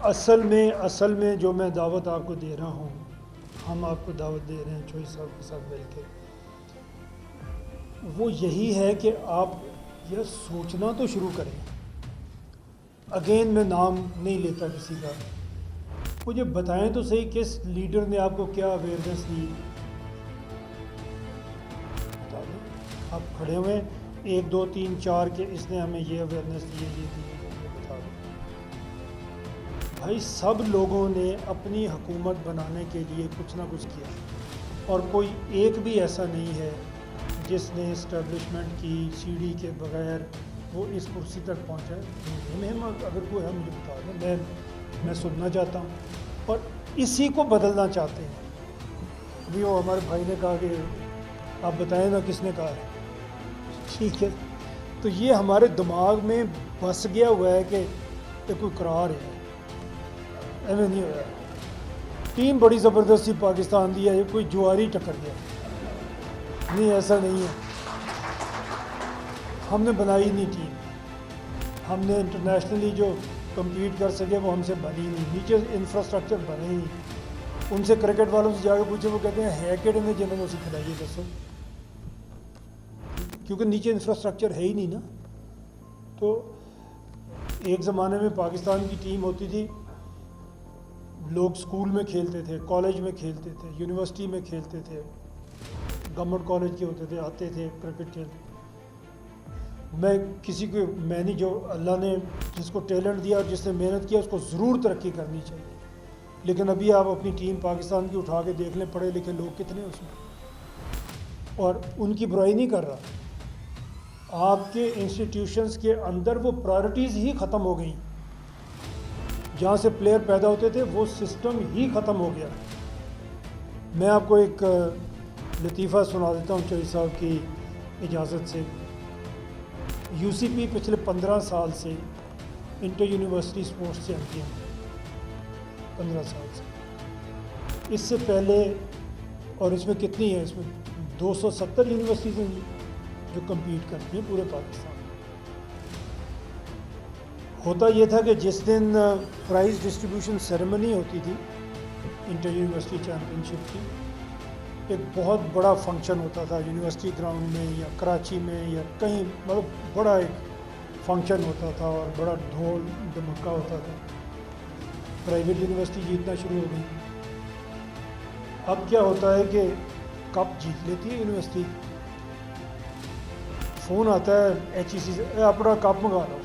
اصل میں جو میں دعوت آپ کو دے رہا ہوں، ہم آپ کو دعوت دے رہے ہیں چوئی صاحب کے ساتھ مل کے، وہ یہی ہے کہ آپ یہ سوچنا تو شروع کریں۔ اگین میں نام نہیں لیتا کسی کا، مجھے بتائیں تو صحیح کس لیڈر نے آپ کو کیا اویئرنیس دی؟ بتا دیں۔ آپ کھڑے ہوئے 1 2 3 4 کہ اس نے ہمیں یہ اویئرنیس دی ہے، یہ دی ہے، بتا دیں۔ بھائی سب لوگوں نے اپنی حکومت بنانے کے لیے کچھ نہ کچھ کیا، اور کوئی ایک بھی ایسا نہیں ہے جس نے اسٹیبلشمنٹ کی سیڑھی کے بغیر وہ اس کرسی تک پہنچا ہے۔ اگر کوئی ہے مجھے بتا دیں، میں سننا چاہتا ہوں، اور اسی کو بدلنا چاہتے ہیں۔ ابھی وہ ہمارے بھائی نے کہا کہ آپ بتائیں نا کس نے کہا ہے، ٹھیک ہے؟ تو یہ ہمارے دماغ میں بس گیا ہوا ہے کہ یہ کوئی قرار ہے، ایویں نہیں ہوا۔ ٹیم بڑی زبردستی پاکستان دی ہے، یہ کوئی جواری ٹکر گیا نہیں، ایسا نہیں ہے۔ ہم نے بنائی نہیں ٹیم، ہم نے انٹرنیشنلی جو کمپیٹ کر سکے وہ ہم سے بنی نہیں، نیچے انفراسٹرکچر بنے ہی نہیں۔ ان سے کرکٹ والوں سے جا کے پوچھے، وہ کہتے ہیں ہے کہڑے نے جنہوں نے اسے کھلائیے دسو، کیونکہ نیچے انفراسٹرکچر ہے ہی نہیں نا۔ تو ایک زمانے میں پاکستان کی ٹیم ہوتی تھی، لوگ سکول میں کھیلتے تھے، کالج میں کھیلتے تھے، یونیورسٹی میں کھیلتے تھے، گورنمنٹ کالج کے ہوتے تھے، آتے تھے کرکٹ کھیلتے۔ میں نے جو اللہ نے جس کو ٹیلنٹ دیا اور جس نے محنت کیا اس کو ضرور ترقی کرنی چاہیے، لیکن ابھی آپ اپنی ٹیم پاکستان کی اٹھا کے دیکھ لیں، پڑھے لکھے لوگ کتنے اس میں، اور ان کی برائی نہیں کر رہا۔ آپ کے انسٹیٹیوشنز کے اندر وہ پرائرٹیز ہی ختم ہو گئیں، جہاں سے پلیئر پیدا ہوتے تھے وہ سسٹم ہی ختم ہو گیا۔ میں آپ کو ایک لطیفہ سنا دیتا ہوں چوئی صاحب کی اجازت سے۔ یو سی پی پچھلے 15 سال سے انٹر یونیورسٹی اسپورٹس چیمپئن، 15 سال سے۔ اس سے پہلے، اور اس میں کتنی ہے، اس میں 270 یونیورسٹیز ہیں جو کمپیٹ کرتی ہیں پورے پاکستان میں۔ ہوتا یہ تھا کہ جس دن پرائز ڈسٹریبیوشن سیریمنی ہوتی تھی انٹر یونیورسٹی چیمپئن شپ کی، ایک بہت بڑا فنکشن ہوتا تھا یونیورسٹی گراؤنڈ میں یا کراچی میں یا کہیں، مطلب بڑا ایک فنکشن ہوتا تھا اور بڑا ڈھول دھمکا ہوتا تھا۔ پرائیویٹ یونیورسٹی جیتنا شروع ہو گئی۔ اب کیا ہوتا ہے کہ کپ جیت لیتی ہے یونیورسٹی، فون آتا ہے ایچ ای سی سے، اپنا کپ منگا لو۔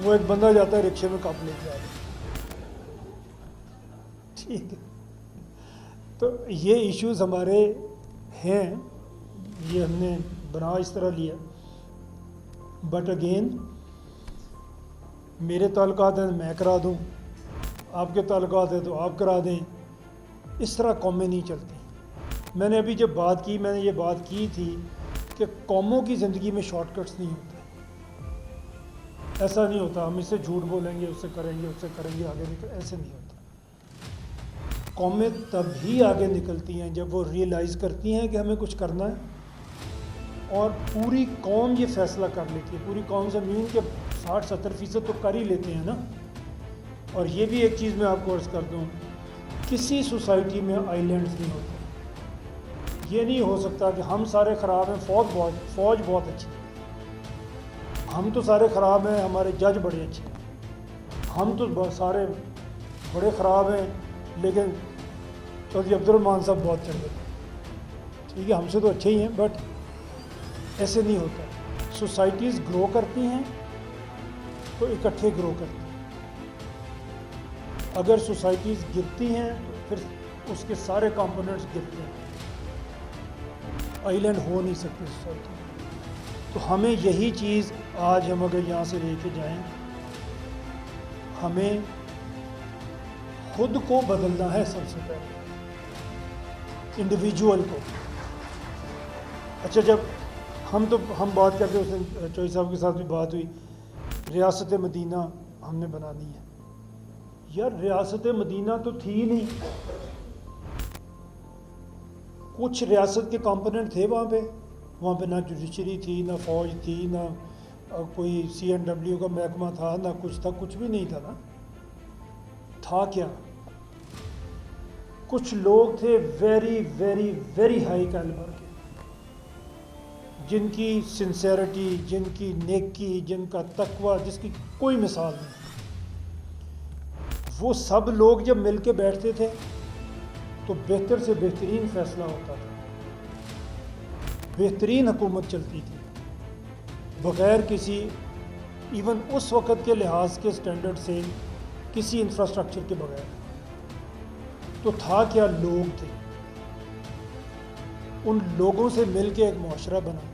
وہ ایک بندہ جاتا ہے رکشے میں کپ لے کے آ رہا، ٹھیک ہے؟ تو یہ ایشوز ہمارے ہیں، یہ ہم نے بنا اس طرح لیا۔ بٹ اگین میرے تعلقات ہیں میں کرا دوں، آپ کے تعلقات ہیں تو آپ کرا دیں، اس طرح قومیں نہیں چلتی۔ میں نے ابھی جب بات کی، میں نے یہ بات کی تھی کہ قوموں کی زندگی میں شارٹ کٹس نہیں ہوتے، ایسا نہیں ہوتا ہم اس سے جھوٹ بولیں گے، اس سے کریں گے، اس سے کریں گے، آگے نکل، ایسے نہیں ہوتا۔ قومیں تب ہی آگے نکلتی ہیں جب وہ ریئلائز کرتی ہیں کہ ہمیں کچھ کرنا ہے، اور پوری قوم یہ فیصلہ کر لیتی ہے۔ پوری قوم سے مین کہ 60-70% تو کر ہی لیتے ہیں نا۔ اور یہ بھی ایک چیز میں آپ کو عرض کر دوں، کسی سوسائٹی میں آئی لینڈز نہیں ہوتے۔ یہ نہیں ہو سکتا کہ ہم سارے خراب ہیں، فوج بہت اچھی ہے، ہم تو سارے خراب ہیں، ہمارے جج بڑے اچھے ہیں، ہم تو سارے بڑے خراب ہیں لیکن چودھری عبد الرحمان صاحب بہت چنگے ہیں، ٹھیک ہے؟ ہم سے تو اچھے ہی ہیں، بٹ ایسے نہیں ہوتا۔ سوسائٹیز گرو کرتی ہیں تو اکٹھے گرو کرتی ہیں، اگر سوسائٹیز گرتی ہیں تو پھر اس کے سارے کمپوننٹس گرتے ہیں، آئی لینڈ ہو نہیں سکتی سوسائٹی۔ تو ہمیں یہی چیز آج ہم اگر یہاں سے لے کے جائیں، ہمیں خود کو بدلنا ہے سب سے پہلے، انڈیویجول کو۔ اچھا، جب ہم بات کرتے ہیں، اس دن چوئی صاحب کے ساتھ بھی بات ہوئی، ریاست مدینہ ہم نے بنانی ہے۔ یار ریاست مدینہ تو تھی نہیں، کچھ ریاست کے کمپوننٹ تھے وہاں پہ نہ جوڈیشری تھی، نہ فوج تھی، نہ کوئی CNW کا محکمہ تھا نہ کچھ تھا، کچھ بھی نہیں تھا نا. تھا کیا؟ کچھ لوگ تھے very very very high calibre کے، جن کی سنسیئرٹی، جن کی نیکی، جن کا تقوی، جس کی کوئی مثال نہیں. وہ سب لوگ جب مل کے بیٹھتے تھے تو بہتر سے بہترین فیصلہ ہوتا تھا، بہترین حکومت چلتی تھی، بغیر کسی ایون اس وقت کے لحاظ کے سٹینڈرڈ سے کسی انفراسٹرکچر کے بغیر. تو تھا کیا؟ لوگ تھے. ان لوگوں سے مل کے ایک معاشرہ بنا،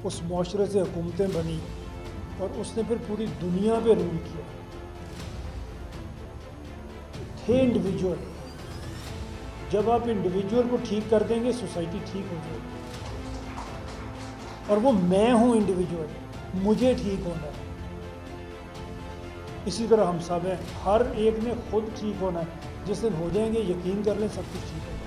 اس معاشرے سے حکومتیں بنی، اور اس نے پھر پوری دنیا پہ رول کیا. تھے انڈیویجول. جب آپ انڈیویجول کو ٹھیک کر دیں گے سوسائٹی ٹھیک ہو جائے گی. اور وہ میں ہوں انڈیویجول، مجھے ٹھیک ہونا ہے. اسی طرح ہم سب ہیں، ہر ایک نے خود ٹھیک ہونا ہے. جس دن ہو جائیں گے یقین کر لیں سب کچھ ٹھیک ہے.